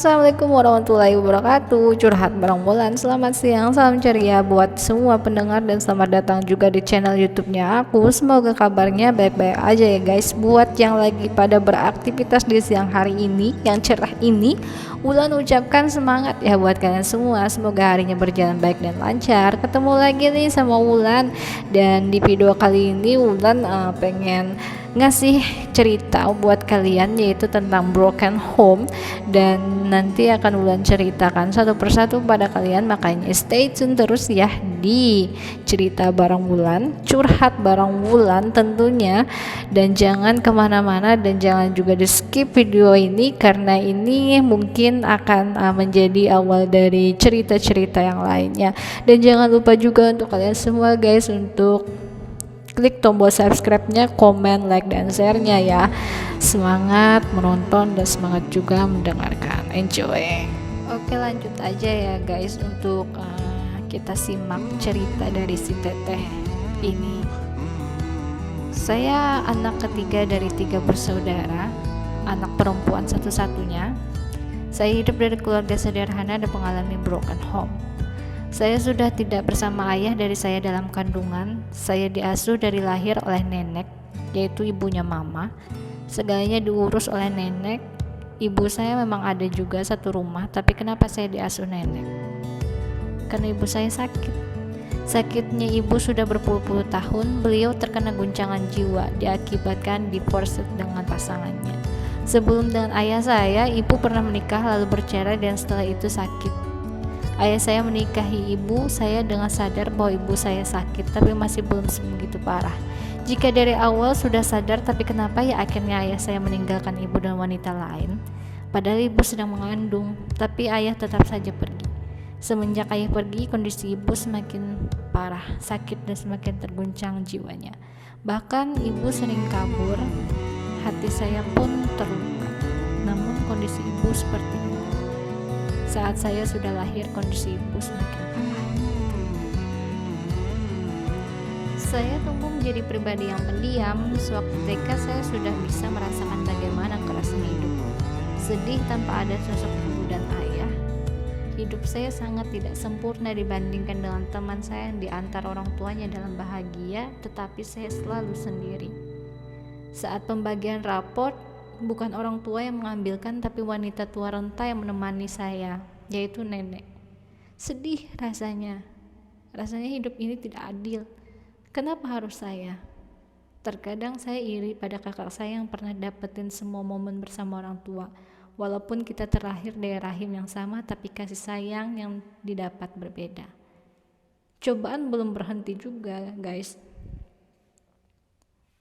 Assalamualaikum warahmatullahi wabarakatuh. Curhat bareng Wulan. Selamat siang, salam ceria buat semua pendengar dan selamat datang juga di channel YouTube-nya aku. Semoga kabarnya baik-baik aja ya guys. Buat yang lagi pada beraktivitas di siang hari ini yang cerah ini, Wulan ucapkan semangat ya buat kalian semua. Semoga harinya berjalan baik dan lancar. Ketemu lagi nih sama Wulan, dan di video kali ini Wulan pengen ngasih cerita buat kalian, yaitu tentang broken home, dan nanti akan Wulan ceritakan satu persatu pada kalian, makanya stay tune terus ya di cerita bareng Wulan, curhat bareng Wulan tentunya. Dan jangan kemana-mana dan jangan juga di skip video ini, karena ini mungkin akan menjadi awal dari cerita-cerita yang lainnya. Dan jangan lupa juga untuk kalian semua guys untuk klik tombol subscribe-nya, komen, like, dan share-nya ya. Semangat menonton dan semangat juga mendengarkan. Enjoy. Oke, lanjut aja ya guys untuk kita simak cerita dari si Teteh ini. Saya anak ketiga dari 3 bersaudara, anak perempuan satu-satunya. Saya hidup dari keluarga sederhana dan mengalami broken home. Saya sudah tidak bersama ayah dari saya dalam kandungan. Saya diasuh dari lahir oleh nenek, yaitu ibunya mama. Segalanya diurus oleh nenek. Ibu saya memang ada juga satu rumah, tapi kenapa saya diasuh nenek? Karena ibu saya sakit. Sakitnya ibu sudah berpuluh-puluh tahun. Beliau terkena guncangan jiwa diakibatkan divorce dengan pasangannya. Sebelum dengan ayah saya, ibu pernah menikah lalu bercerai dan setelah itu sakit. Ayah saya menikahi ibu saya dengan sadar bahwa ibu saya sakit, tapi masih belum sebegitu parah. Jika dari awal sudah sadar, tapi kenapa ya akhirnya ayah saya meninggalkan ibu dan wanita lain? Padahal ibu sedang mengandung, tapi ayah tetap saja pergi. Semenjak ayah pergi, kondisi ibu semakin parah, sakit dan semakin terguncang jiwanya. Bahkan ibu sering kabur, hati saya pun terluka. Namun kondisi ibu seperti ini. Saat saya sudah lahir, kondisi ibu semakin parah. Saya tumbuh menjadi pribadi yang pendiam. Sewaktu TK saya sudah bisa merasakan bagaimana kerasnya hidup. Sedih tanpa ada sosok ibu dan ayah. Hidup saya sangat tidak sempurna dibandingkan dengan teman saya yang diantar orang tuanya dalam bahagia, tetapi saya selalu sendiri. Saat pembagian raport, bukan orang tua yang mengambilkan, tapi wanita tua renta yang menemani saya, yaitu nenek. Sedih rasanya hidup ini tidak adil. Kenapa harus saya? Terkadang saya iri pada kakak saya yang pernah dapetin semua momen bersama orang tua. Walaupun kita terlahir dari rahim yang sama, tapi kasih sayang yang didapat berbeda. Cobaan belum berhenti juga guys.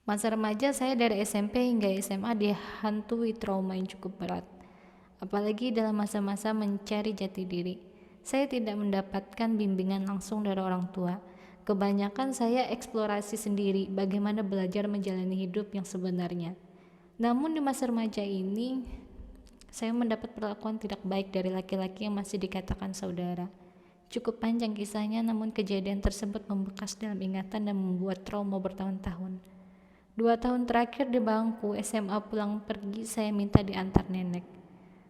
Masa remaja saya dari SMP hingga SMA dihantui trauma yang cukup berat. Apalagi dalam masa-masa mencari jati diri. Saya tidak mendapatkan bimbingan langsung dari orang tua. Kebanyakan saya eksplorasi sendiri bagaimana belajar menjalani hidup yang sebenarnya. Namun di masa remaja ini, saya mendapat perlakuan tidak baik dari laki-laki yang masih dikatakan saudara. Cukup panjang kisahnya, namun kejadian tersebut membekas dalam ingatan dan membuat trauma bertahun-tahun. 2 tahun terakhir di bangku SMA pulang pergi saya minta diantar nenek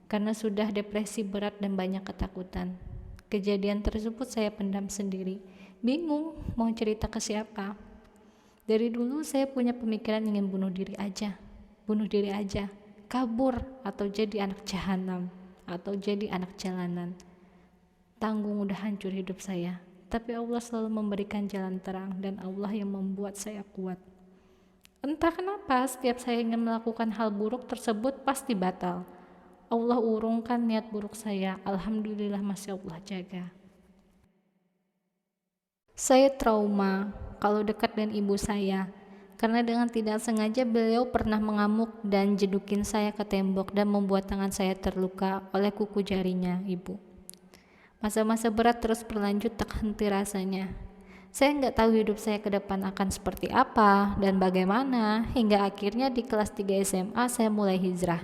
karena sudah depresi berat dan banyak ketakutan. Kejadian tersebut saya pendam sendiri, bingung mau cerita ke siapa. Dari dulu saya punya pemikiran ingin bunuh diri aja, kabur atau jadi anak jahanam atau jadi anak jalanan. Tanggung udah hancur hidup saya, tapi Allah selalu memberikan jalan terang dan Allah yang membuat saya kuat. Entah kenapa setiap saya ingin melakukan hal buruk tersebut pasti batal. Allah urungkan niat buruk saya. Alhamdulillah masih Allah jaga. Saya trauma kalau dekat dengan ibu saya, karena dengan tidak sengaja beliau pernah mengamuk dan jedukin saya ke tembok dan membuat tangan saya terluka oleh kuku jarinya ibu. Masa-masa berat terus berlanjut tak henti rasanya. Saya nggak tahu hidup saya ke depan akan seperti apa dan bagaimana, hingga akhirnya di kelas 3 SMA saya mulai hijrah.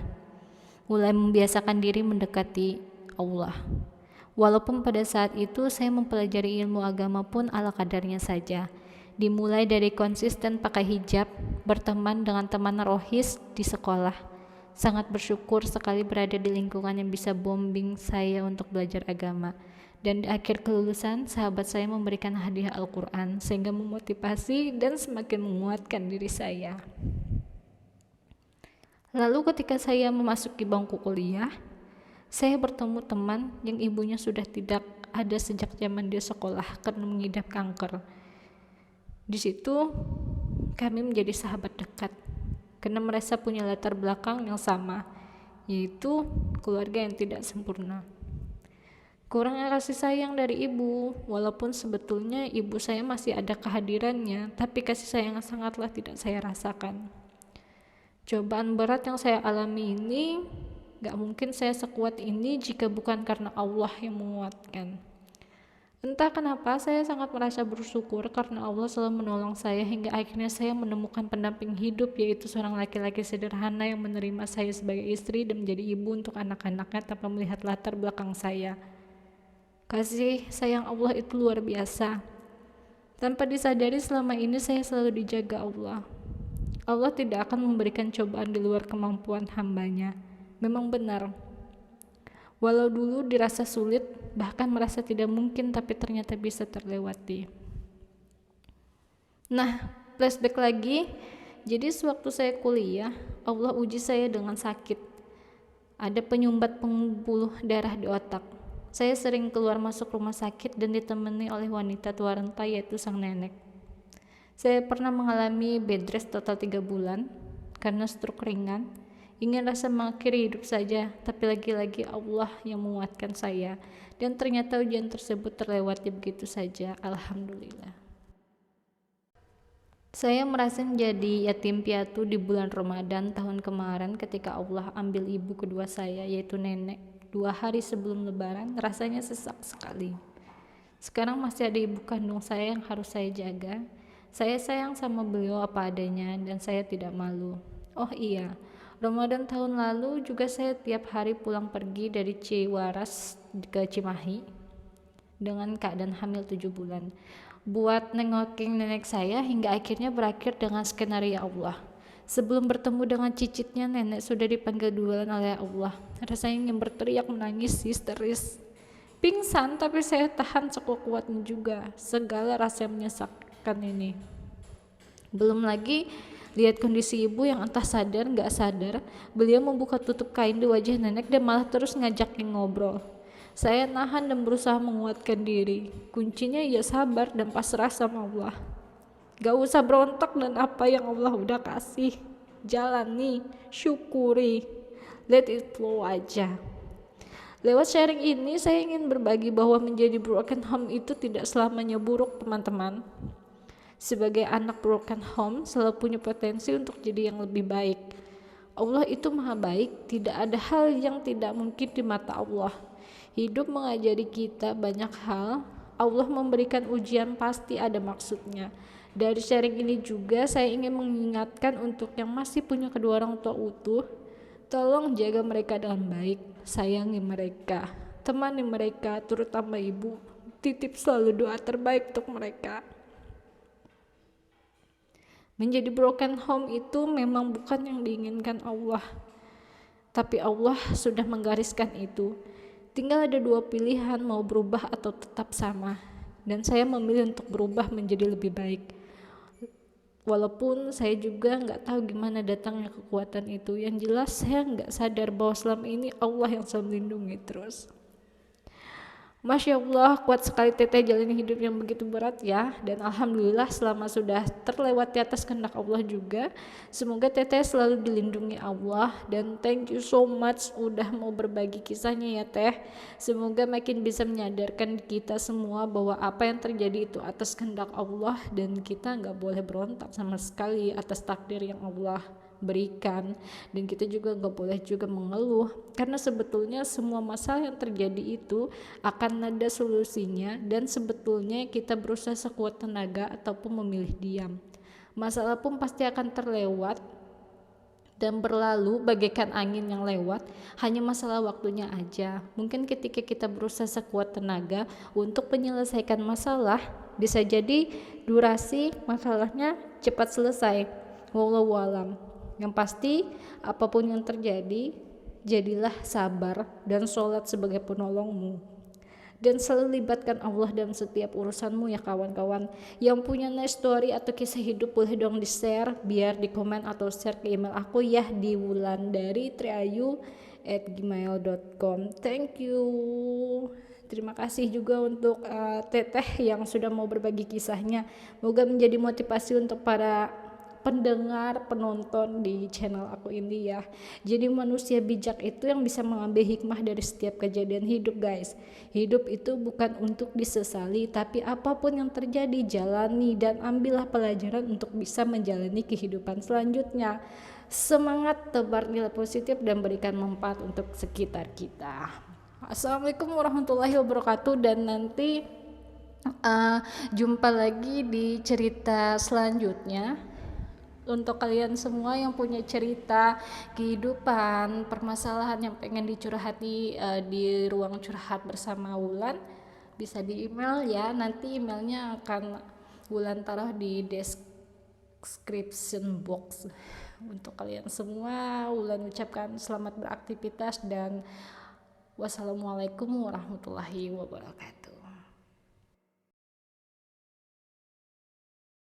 Mulai membiasakan diri mendekati Allah. Walaupun pada saat itu saya mempelajari ilmu agama pun ala kadarnya saja. Dimulai dari konsisten pakai hijab, berteman dengan teman rohis di sekolah. Sangat bersyukur sekali berada di lingkungan yang bisa bombing saya untuk belajar agama. Dan di akhir kelulusan, sahabat saya memberikan hadiah Al-Quran sehingga memotivasi dan semakin menguatkan diri saya. Lalu ketika saya memasuki bangku kuliah, saya bertemu teman yang ibunya sudah tidak ada sejak zaman dia sekolah karena mengidap kanker. Di situ kami menjadi sahabat dekat karena mereka punya latar belakang yang sama, yaitu keluarga yang tidak sempurna. Kurangnya kasih sayang dari ibu, walaupun sebetulnya ibu saya masih ada kehadirannya, tapi kasih sayang sangatlah tidak saya rasakan. Cobaan berat yang saya alami ini, gak mungkin saya sekuat ini jika bukan karena Allah yang menguatkan. Entah kenapa saya sangat merasa bersyukur karena Allah selalu menolong saya hingga akhirnya saya menemukan pendamping hidup, yaitu seorang laki-laki sederhana yang menerima saya sebagai istri dan menjadi ibu untuk anak-anaknya tanpa melihat latar belakang saya. Kasih sayang Allah itu luar biasa. Tanpa disadari selama ini saya selalu dijaga Allah. Allah tidak akan memberikan cobaan di luar kemampuan hambanya. Memang benar. Walau dulu dirasa sulit, bahkan merasa tidak mungkin, tapi ternyata bisa terlewati. Nah, flashback lagi. Jadi sewaktu saya kuliah, Allah uji saya dengan sakit. Ada penyumbat pembuluh darah di otak. Saya sering keluar masuk rumah sakit dan ditemani oleh wanita tua renta, yaitu sang nenek. Saya pernah mengalami bed rest total 3 bulan karena stroke ringan. Ingin rasa mengakhiri hidup saja, tapi lagi-lagi Allah yang menguatkan saya. Dan ternyata ujian tersebut terlewati begitu saja, alhamdulillah. Saya merasa menjadi yatim piatu di bulan Ramadan tahun kemarin ketika Allah ambil ibu kedua saya, yaitu nenek. 2 hari sebelum lebaran, rasanya sesak sekali. Sekarang masih ada ibu kandung saya yang harus saya jaga. Saya sayang sama beliau apa adanya dan saya tidak malu. Oh iya, Ramadan tahun lalu juga saya tiap hari pulang pergi dari Ciwaras ke Cimahi dengan keadaan hamil 7 bulan buat nengokin nenek saya hingga akhirnya berakhir dengan skenario Allah. Sebelum bertemu dengan cicitnya, nenek sudah dipanggil duluan oleh Allah. Rasanya ingin berteriak menangis histeris. Pingsan, tapi saya tahan sekuat-kuatnya juga. Segala rasa menyesakkan ini. Belum lagi lihat kondisi ibu yang entah sadar gak sadar, beliau membuka tutup kain di wajah nenek dan malah terus ngajakin ngobrol. Saya nahan dan berusaha menguatkan diri. Kuncinya ya sabar dan pasrah sama Allah. Gak usah berontak dan apa yang Allah udah kasih. Jalani, syukuri, let it flow aja. Lewat sharing ini saya ingin berbagi bahwa menjadi broken home itu tidak selamanya buruk, teman-teman. Sebagai anak broken home selalu punya potensi untuk jadi yang lebih baik. Allah itu maha baik, tidak ada hal yang tidak mungkin di mata Allah. Hidup mengajari kita banyak hal. Allah memberikan ujian pasti ada maksudnya. Dari sharing ini juga saya ingin mengingatkan untuk yang masih punya kedua orang tua utuh, tolong jaga mereka dengan baik, sayangi mereka, temani mereka, terutama ibu. Titip selalu doa terbaik untuk mereka. Menjadi broken home itu memang bukan yang diinginkan Allah, tapi Allah sudah menggariskan itu. Tinggal ada 2 pilihan, mau berubah atau tetap sama. Dan saya memilih untuk berubah menjadi lebih baik. Walaupun saya juga nggak tahu gimana datangnya kekuatan itu. Yang jelas saya nggak sadar bahwa selama ini Allah yang selalu melindungi terus. Masya Allah, kuat sekali teteh jalani hidup yang begitu berat ya. Dan alhamdulillah selama sudah terlewati atas kehendak Allah juga. Semoga teteh selalu dilindungi Allah. Dan thank you so much udah mau berbagi kisahnya ya teh. Semoga makin bisa menyadarkan kita semua bahwa apa yang terjadi itu atas kehendak Allah. Dan kita gak boleh berontak sama sekali atas takdir yang Allah berikan, dan kita juga gak boleh juga mengeluh karena sebetulnya semua masalah yang terjadi itu akan ada solusinya, dan sebetulnya kita berusaha sekuat tenaga ataupun memilih diam, masalah pun pasti akan terlewat dan berlalu bagaikan angin yang lewat, hanya masalah waktunya aja. Mungkin ketika kita berusaha sekuat tenaga untuk menyelesaikan masalah, bisa jadi durasi masalahnya cepat selesai. Wallahu alam. Yang pasti apapun yang terjadi, jadilah sabar dan sholat sebagai penolongmu. Dan selalu libatkan Allah dalam setiap urusanmu ya kawan-kawan. Yang punya nice story atau kisah hidup boleh dong di share, biar di komen atau share ke email aku ya di wulandari@gmail.com. Thank you. Terima kasih juga untuk Teteh yang sudah mau berbagi kisahnya. Semoga menjadi motivasi untuk para pendengar, penonton di channel aku ini ya. Jadi manusia bijak itu yang bisa mengambil hikmah dari setiap kejadian hidup, guys. Hidup itu bukan untuk disesali, tapi apapun yang terjadi jalani dan ambillah pelajaran untuk bisa menjalani kehidupan selanjutnya. Semangat, tebar nilai positif dan berikan manfaat untuk sekitar kita. Assalamualaikum warahmatullahi wabarakatuh, dan nanti jumpa lagi di cerita selanjutnya. Untuk kalian semua yang punya cerita kehidupan, permasalahan yang pengen dicurhati di ruang curhat bersama Wulan, bisa di email ya. Nanti emailnya akan Wulan taruh di description box. Untuk kalian semua, Wulan ucapkan selamat beraktivitas dan wassalamualaikum warahmatullahi wabarakatuh.